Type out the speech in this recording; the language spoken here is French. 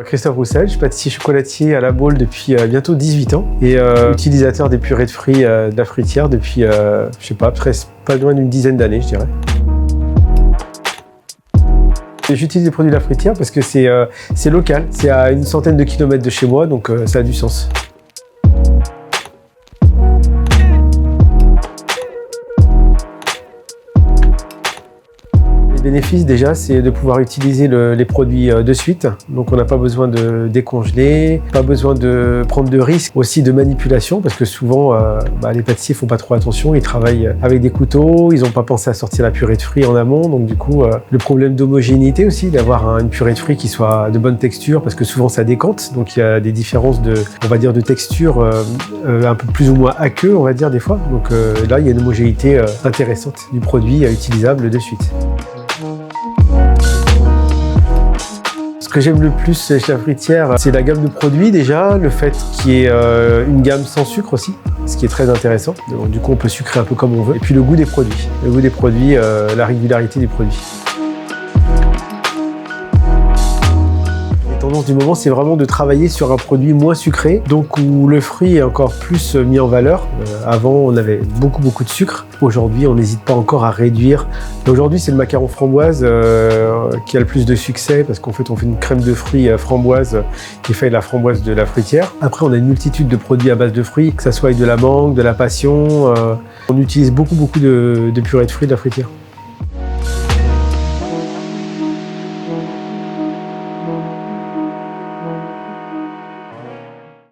Christophe Roussel, je suis pâtissier chocolatier à La Baule depuis bientôt 18 ans et utilisateur des purées de fruits de la fruitière depuis, je sais pas, presque pas loin d'une dizaine d'années, je dirais. J'utilise les produits de la fruitière parce que c'est local, c'est à une centaine de kilomètres de chez moi, donc ça a du sens. Le bénéfice déjà, c'est de pouvoir utiliser les produits de suite. Donc on n'a pas besoin de décongeler, pas besoin de prendre de risques, aussi de manipulation, parce que souvent les pâtissiers font pas trop attention, ils travaillent avec des couteaux, ils n'ont pas pensé à sortir la purée de fruits en amont, donc du coup le problème d'homogénéité aussi, d'avoir une purée de fruits qui soit de bonne texture, parce que souvent ça décante, donc il y a des différences de texture un peu plus ou moins aqueux, on va dire des fois. Donc là il y a une homogénéité intéressante du produit utilisable de suite. Ce que j'aime le plus chez la fruitière, c'est la gamme de produits déjà, le fait qu'il y ait une gamme sans sucre aussi, ce qui est très intéressant. Donc, du coup, on peut sucrer un peu comme on veut. Et puis le goût des produits. Le goût des produits, la régularité des produits. La tendance du moment, c'est vraiment de travailler sur un produit moins sucré, donc où le fruit est encore plus mis en valeur. Avant, on avait beaucoup de sucre. Aujourd'hui, on n'hésite pas encore à réduire. Aujourd'hui, c'est le macaron framboise qui a le plus de succès parce qu'en fait, on fait une crème de fruits framboise qui est faite de la framboise de la fruitière. Après, on a une multitude de produits à base de fruits, que ça soit avec de la mangue, de la passion. On utilise beaucoup de purée de fruits de la fruitière.